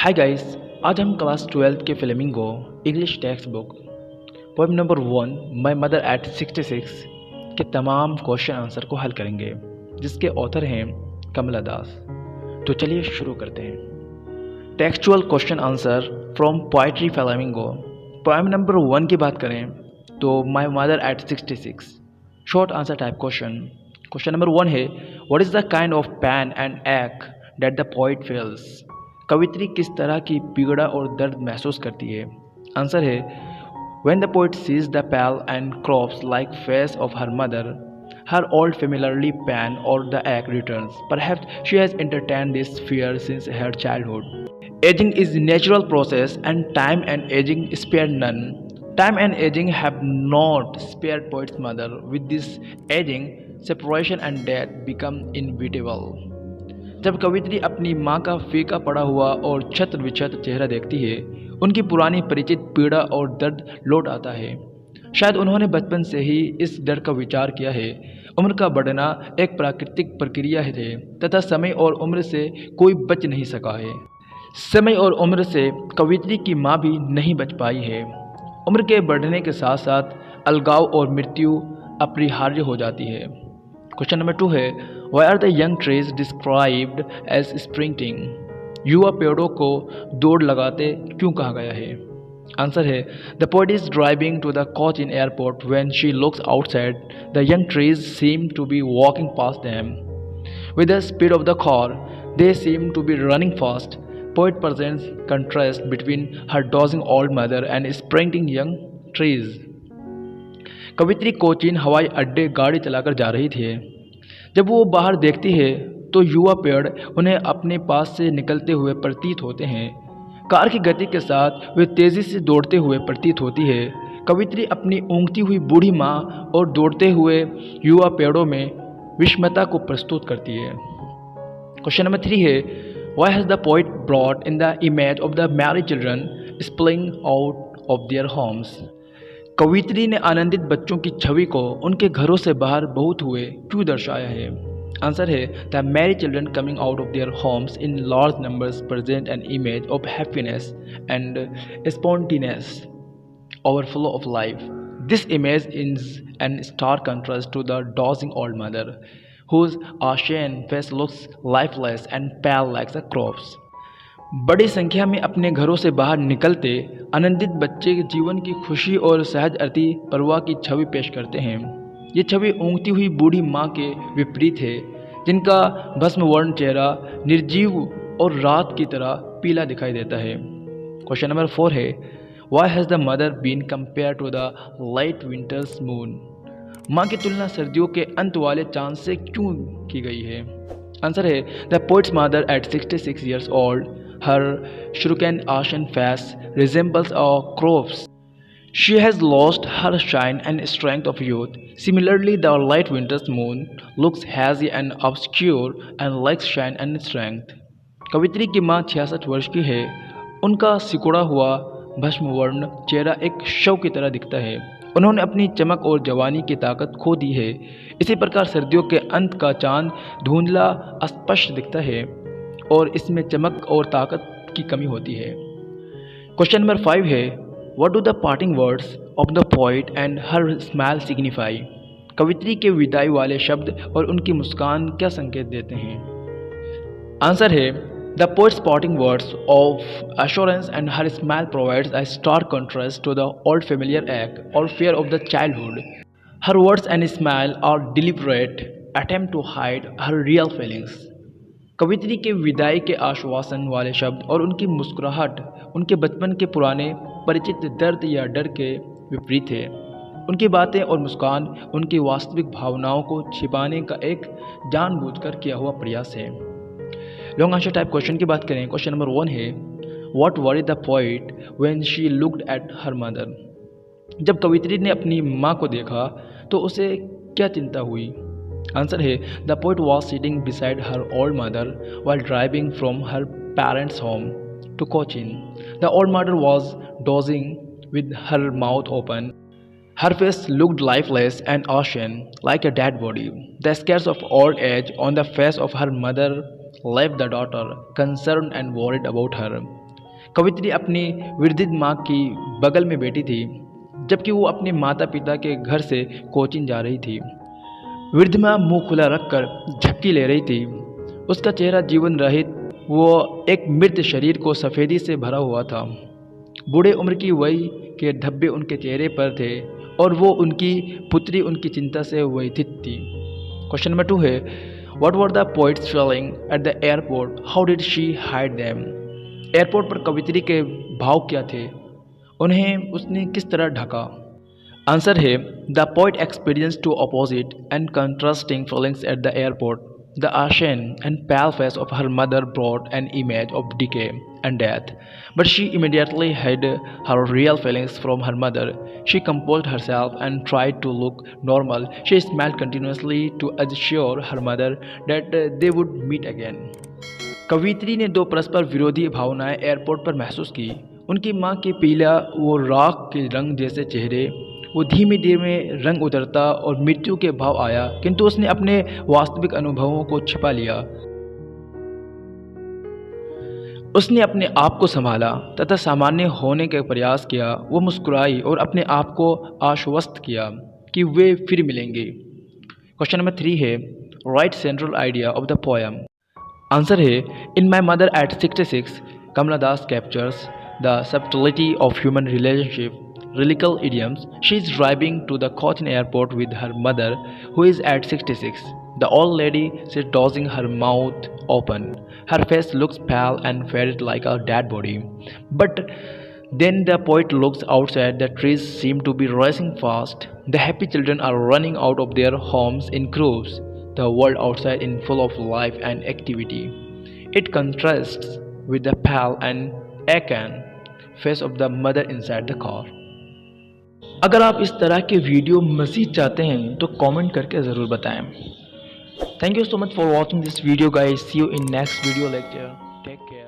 Hi guys, आज हम class 12 के flamingo English text book poem number 1 my mother at 66 के तमाम क्वेश्चन आंसर को हल करेंगे, जिसके ऑथर हैं कमला दास। तो चलिए शुरू करते हैं। Textual question answer from poetry Flamingo. Poem number 1 की बात करें तो my mother at 66 short answer type question number 1 है, what is the kind of pain and ache that the poet feels. कवित्री किस तरह की पीड़ा और दर्द महसूस करती है। आंसर है, when the poet sees the pale and corpse like face of her mother, her old familiarly pain or the ache returns. Perhaps she has entertained this fear since her childhood. Aging is a natural process and time and aging spare none. Time and aging have not spared poet's mother. With this aging, separation and death become inevitable. जब कवित्री अपनी माँ का फीका पड़ा हुआ और छत्र विछत्र चेहरा देखती है, उनकी पुरानी परिचित पीड़ा और दर्द लौट आता है। शायद उन्होंने बचपन से ही इस डर का विचार किया है। उम्र का बढ़ना एक प्राकृतिक प्रक्रिया है तथा समय और उम्र से कोई बच नहीं सका है। समय और उम्र से कवित्री की माँ भी नहीं बच पाई है। उम्र के बढ़ने के साथ साथ अलगाव और मृत्यु अपरिहार्य हो जाती है। क्वेश्चन नंबर 2 है, why are the young trees described as sprinting. युवा पेड़ों को दौड़ लगाते क्यों कहा गया है। आंसर है, the poet is driving to the Cochin airport when she looks outside the young trees seem to be walking past them with the speed of the car they seem to be running fast. Poet presents contrast between her dozing old mother and sprinting young trees. कवित्री कोचीन हवाई अड्डे गाड़ी चलाकर जा रही थी। जब वो बाहर देखती है तो युवा पेड़ उन्हें अपने पास से निकलते हुए प्रतीत होते हैं। कार की गति के साथ वे तेज़ी से दौड़ते हुए प्रतीत होती है। कवित्री अपनी ऊँगती हुई बूढ़ी माँ और दौड़ते हुए युवा पेड़ों में विषमता को प्रस्तुत करती है। क्वेश्चन नंबर 3 है, why has the poet brought in the image of the married children spilling out of their homes. कवित्री ने आनंदित बच्चों की छवि को उनके घरों से बाहर बहुत हुए क्यों दर्शाया है। आंसर है, the married children coming out of their homes in large numbers present an image of happiness and spontaneous overflow of life. This image is an stark contrast to the dozing old mother whose ashen face looks lifeless and pale like the crops. बड़ी संख्या में अपने घरों से बाहर निकलते आनंदित बच्चे के जीवन की खुशी और सहज अति परवाह की छवि पेश करते हैं। ये छवि ऊँगती हुई बूढ़ी माँ के विपरीत है, जिनका भस्म वर्ण चेहरा निर्जीव और रात की तरह पीला दिखाई देता है। क्वेश्चन नंबर 4 है, why has the mother been compare to the late winter's moon. माँ की तुलना सर्दियों के अंत वाले चांद से क्यों की गई है। आंसर है, the poets mother at 66 years old, her shrunken ashen face resembles a corpse. She has lost her shine and strength of youth. Similarly, the light winter's moon looks hazy and obscure and lacks shine and strength. कवित्री की माँ 66 वर्ष की है। उनका सिकुड़ा हुआ भस्मवर्ण चेहरा एक शव की तरह दिखता है। उन्होंने अपनी चमक और जवानी की ताकत खो दी है। इसी प्रकार सर्दियों के अंत का चांद धुंधला अस्पष्ट दिखता है और इसमें चमक और ताकत की कमी होती है। क्वेश्चन नंबर 5 है, what do the parting words of the poet and her smile signify. कवित्री के विदाई वाले शब्द और उनकी मुस्कान क्या संकेत देते हैं। आंसर है, the poet's parting words of assurance and her smile provides a stark contrast to the old familiar ache or fear of the childhood. Her words and smile are deliberate attempt to hide her real feelings. कवित्री के विदाई के आश्वासन वाले शब्द और उनकी मुस्कुराहट उनके बचपन के पुराने परिचित दर्द या डर के विपरीत है। उनकी बातें और मुस्कान उनकी वास्तविक भावनाओं को छिपाने का एक जानबूझकर किया हुआ प्रयास है। लॉन्ग आंसर टाइप क्वेश्चन की बात करें, क्वेश्चन नंबर 1 है, what worried the poet when she looked at her mother. जब कवित्री ने अपनी माँ को देखा तो उसे क्या चिंता हुई। आंसर है, the poet was sitting beside her old mother while driving from her parents home to Cochin. The old mother was dozing with her mouth open. Her face looked lifeless and ashen, like a dead body. The scars of old age on the face of her mother left the daughter concerned and worried about her. कवित्री अपनी वृद्ध माँ की बगल में बैठी थी, जबकि वो अपने माता पिता के घर से कोचिंग जा रही थी। वृद्ध माँ मुँह खुला रखकर झपकी ले रही थी। उसका चेहरा जीवन रहित, वो एक मृत शरीर को सफ़ेदी से भरा हुआ था। बूढ़े उम्र की वयी के धब्बे उनके चेहरे पर थे और वो उनकी पुत्री उनकी चिंता से व्यथित थी। क्वेश्चन नंबर 2 है, what were the poets feeling at the airport, how did she hide them. Airport पर कवित्री के भाव क्या थे, उन्हें उसने किस तरह ढका। आंसर है, the poet experience two opposite and contrasting feelings at the airport. The ashen and pale face of her mother brought an image of decay and death, but she immediately hid her real feelings from her mother. She composed herself and tried to look normal. She smiled continuously to assure her mother that they would meet again. कवित्री ने दो परस्पर विरोधी भावनाएं airport पर महसूस की। उनकी माँ के पीला वो राख के रंग जैसे चेहरे, वो धीमे धीमे रंग उतरता और मृत्यु के भाव आया, किंतु उसने अपने वास्तविक अनुभवों को छिपा लिया। उसने अपने आप को संभाला तथा सामान्य होने का प्रयास किया। वो मुस्कुराई और अपने आप को आश्वस्त किया कि वे फिर मिलेंगे। क्वेश्चन नंबर 3 है, write central idea of the poem. Answer है, in my mother at 66 Kamala Das captures the subtlety of human relationship, lyrical idioms. She is driving to the Cochin airport with her mother, who is at 66. The old lady sits dozing, her mouth open. Her face looks pale and faded like a dead body. But then the poet looks outside. The trees seem to be racing fast. The happy children are running out of their homes in groups. The world outside is full of life and activity. It contrasts with the pale and aching face of the mother inside the car. अगर आप इस तरह के video मज़ीद चाहते हैं तो comment करके ज़रूर बताएं। Thank you so much for watching this video guys. See you in next video lecture. Take care.